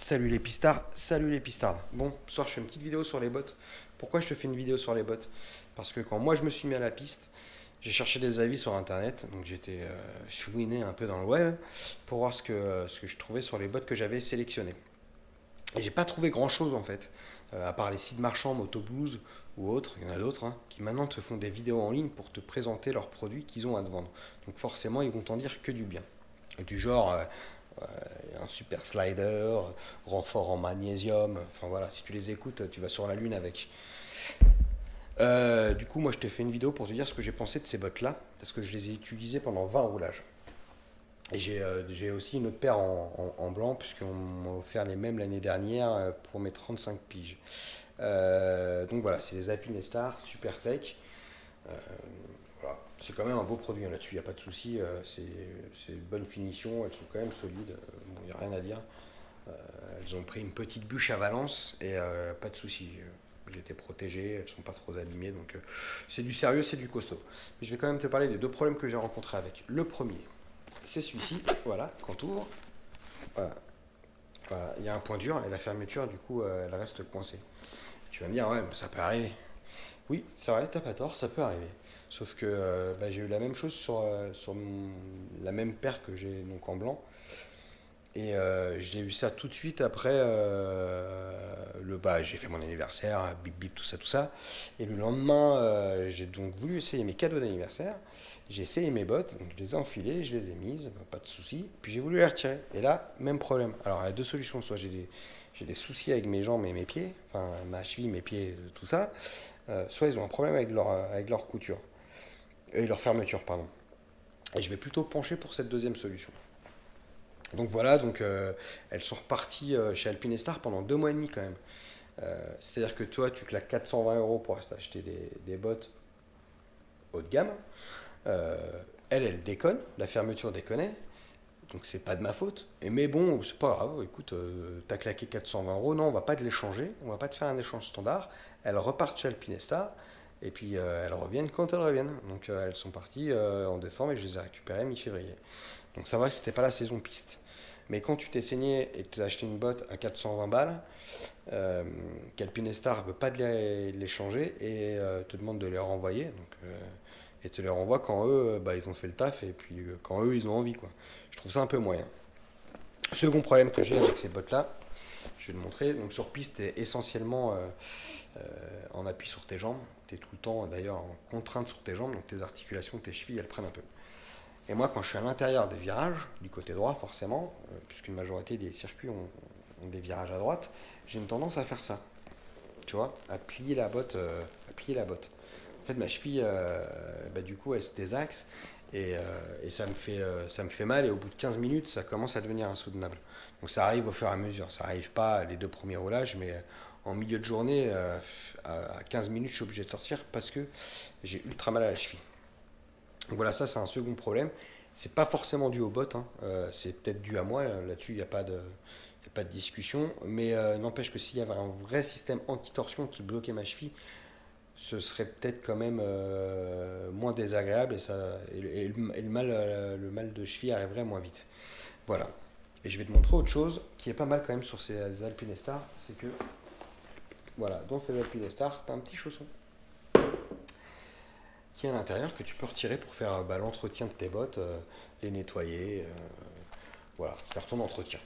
Salut les pistards, salut les pistards. Bon, ce soir je fais une petite vidéo sur les bots. Pourquoi je te fais une vidéo sur les bots? Parce que quand moi je me suis mis à la piste, j'ai cherché des avis sur internet, donc j'étais chouiné un peu dans le web pour voir ce que je trouvais sur les bots que j'avais sélectionnés. Et j'ai pas trouvé grand chose en fait, à part les sites marchands, Motoblues ou autres, il y en a d'autres, hein, qui maintenant te font des vidéos en ligne pour te présenter leurs produits qu'ils ont à te vendre. Donc forcément ils vont t'en dire que du bien. Du genre, un super slider, renfort en magnésium. Enfin voilà, si tu les écoutes, tu vas sur la lune avec. Du coup, moi je t'ai fait une vidéo pour te dire ce que j'ai pensé de ces bottes là, parce que je les ai utilisées pendant 20 roulages. Et j'ai aussi une autre paire en blanc, puisqu'on m'a offert les mêmes l'année dernière pour mes 35 piges. Donc voilà, c'est les Alpinestar Super Tech. Euh, voilà. C'est quand même un beau produit hein, là-dessus, il n'y a pas de souci. C'est une bonne finition, elles sont quand même solides. Bon, il n'y a rien à dire. Euh, Elles ont pris une petite bûche à Valence et pas de souci. J'ai été protégé, elles sont pas trop abîmées, donc c'est du sérieux, c'est du costaud. Mais je vais quand même te parler des deux problèmes que j'ai rencontrés avec. Le premier, c'est celui-ci, voilà, quand tu ouvres, voilà, voilà, il y a un point dur et la fermeture, du coup, elle reste coincée. Tu vas me dire, ouais, mais ça peut arriver. Oui, c'est vrai, t'as pas tort, ça peut arriver. Sauf que bah, j'ai eu la même chose sur la même paire que j'ai donc en blanc. Et j'ai eu ça tout de suite après bah, j'ai fait mon anniversaire, bip bip, tout ça, tout ça. Et le lendemain, j'ai donc voulu essayer mes cadeaux d'anniversaire. J'ai essayé mes bottes, donc je les ai enfilées, je les ai mises, bah, pas de souci. Puis j'ai voulu les retirer. Et là, même problème. Alors il y a deux solutions. Soit j'ai des soucis avec mes jambes et mes pieds, enfin ma cheville, mes pieds, tout ça. Soit ils ont un problème avec leur couture. Et leur fermeture, pardon. Et je vais plutôt pencher pour cette deuxième solution. Donc voilà, donc elles sont reparties chez Alpinestar pendant 2 mois et demi quand même. C'est-à-dire que toi, tu claques 420 € pour acheter des bottes haut de gamme. Euh, elle déconne, la fermeture déconnait, donc c'est pas de ma faute. Mais bon, c'est pas grave, écoute, t'as claqué 420 €, non, on va pas te l'échanger, on va pas te faire un échange standard. Elles repartent chez Alpinestar, et puis elles reviennent quand elles reviennent. Donc elles sont parties en décembre et je les ai récupérées mi-février. Donc ça va, c'était pas la saison piste. Mais quand tu t'es saigné et que tu as acheté une botte à 420 balles, qu'Alpinestar ne veut pas de les changer et te demande de les renvoyer. Donc, et te les renvoie quand eux, bah, ils ont fait le taf et puis quand eux, ils ont envie. Quoi. Je trouve ça un peu moyen. Second problème que j'ai avec ces bottes-là, je vais te montrer. Donc sur piste, tu es essentiellement en appui sur tes jambes. Tu es tout le temps d'ailleurs en contrainte sur tes jambes, donc tes articulations, tes chevilles, elles prennent un peu. Et moi, quand je suis à l'intérieur des virages, du côté droit forcément, puisqu'une majorité des circuits ont des virages à droite, j'ai une tendance à faire ça. Tu vois, à plier la botte. À plier la botte. En fait, ma cheville, bah, du coup, elle se désaxe et ça me fait mal. Et au bout de 15 minutes, ça commence à devenir insoutenable. Donc ça arrive au fur et à mesure. Ça n'arrive pas les deux premiers roulages, mais en milieu de journée, à 15 minutes, je suis obligé de sortir parce que j'ai ultra mal à la cheville. Donc voilà, ça c'est un second problème. C'est pas forcément dû au bot, hein. C'est peut-être dû à moi. Là-dessus, il n'y a pas de, y a pas de discussion. Mais n'empêche que s'il y avait un vrai système anti-torsion qui bloquait ma cheville, ce serait peut-être quand même moins désagréable et le mal de cheville arriverait moins vite. Voilà. Et je vais te montrer autre chose qui est pas mal quand même sur ces Alpinestar, c'est que voilà, dans ces Alpinestar, tu as un petit chausson qui est à l'intérieur que tu peux retirer pour faire bah, l'entretien de tes bottes, les nettoyer, voilà, faire ton entretien.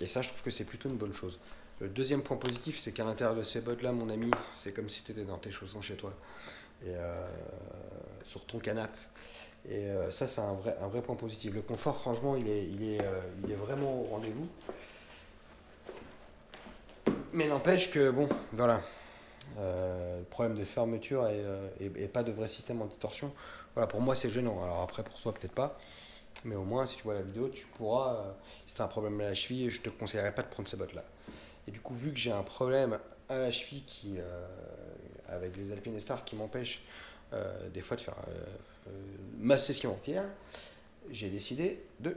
Et ça, je trouve que c'est plutôt une bonne chose. Le deuxième point positif, c'est qu'à l'intérieur de ces bottes-là, mon ami, c'est comme si tu étais dans tes chaussons chez toi, et sur ton canapé. Et ça, c'est un vrai point positif. Le confort, franchement, il est vraiment au rendez-vous. Mais n'empêche que, bon, voilà, le problème de fermeture et pas de vrai système anti-torsion, voilà, pour moi, c'est gênant. Alors après, pour toi, peut-être pas. Mais au moins, si tu vois la vidéo, tu pourras, si tu as un problème à la cheville, je te conseillerais pas de prendre ces bottes-là. Et du coup, vu que j'ai un problème à la cheville avec les Alpinestar qui m'empêche des fois de faire ma session entière, j'ai décidé de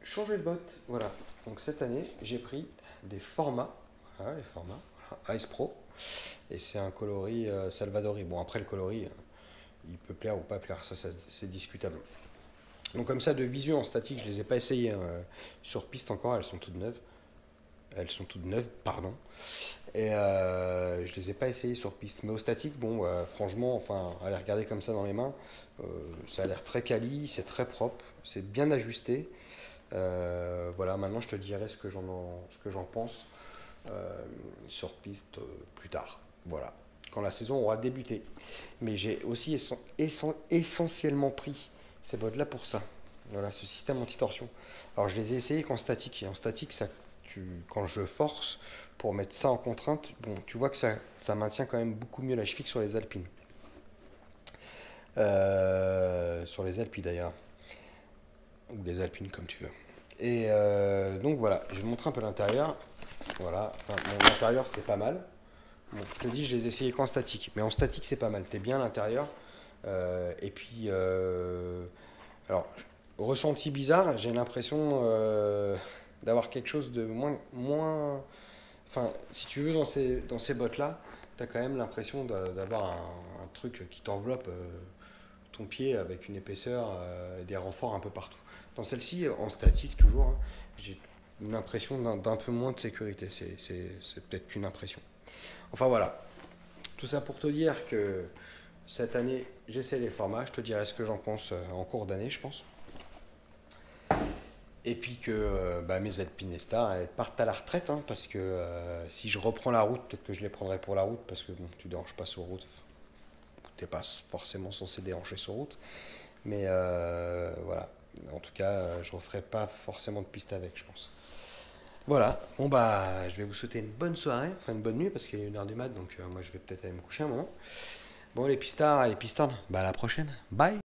changer de bottes. Voilà. Donc cette année, j'ai pris des formats, voilà, les formats, voilà, Ice Pro, et c'est un coloris Salvadori. Bon, après le coloris, il peut plaire ou pas plaire, ça c'est discutable. Donc comme ça, de visu en statique, je les ai pas essayées hein, sur piste encore, elles sont toutes neuves. Elles sont toutes neuves, pardon. Et je les ai pas essayées sur piste. Mais au statique, bon, franchement, enfin, à les regarder comme ça dans les mains, ça a l'air très quali, c'est très propre, c'est bien ajusté. Voilà, maintenant je te dirai ce que j'en pense sur piste plus tard. Voilà, quand la saison aura débuté. Mais j'ai aussi essentiellement pris ces bottes-là pour ça. Voilà, ce système anti-torsion. Alors je les ai essayés qu'en statique. Et en statique, quand je force pour mettre ça en contrainte, bon, tu vois que ça maintient quand même beaucoup mieux la cheville que sur les alpines. Sur les Alpes d'ailleurs. Ou les alpines comme tu veux. Et donc voilà, je vais te montrer un peu l'intérieur. Voilà, enfin, bon, l'intérieur c'est pas mal. Bon, je te dis, je les ai essayés qu'en statique. Mais en statique c'est pas mal, t'es bien à l'intérieur. Et puis, alors, ressenti bizarre, j'ai l'impression d'avoir quelque chose de enfin, si tu veux, dans ces bottes-là, t'as quand même l'impression d'avoir un truc qui t'enveloppe ton pied avec une épaisseur et des renforts un peu partout. Dans celle-ci, en statique toujours, hein, j'ai une impression d'un peu moins de sécurité. C'est peut-être qu'une impression. Enfin voilà, tout ça pour te dire que cette année, j'essaie les formats. Je te dirai ce que j'en pense en cours d'année, je pense. Et puis que bah, mes alpinestas, elles partent à la retraite, hein, parce que si je reprends la route, peut-être que je les prendrai pour la route, parce que bon, tu déranges pas sur route, t'es pas forcément censé déranger sur route. Mais voilà, en tout cas, je referai pas forcément de piste avec, je pense. Voilà, bon bah, je vais vous souhaiter une bonne soirée, enfin une bonne nuit, parce qu'il est 1h du mat, donc moi je vais peut-être aller me coucher un moment. Bon, les pistards, bah à la prochaine. Bye!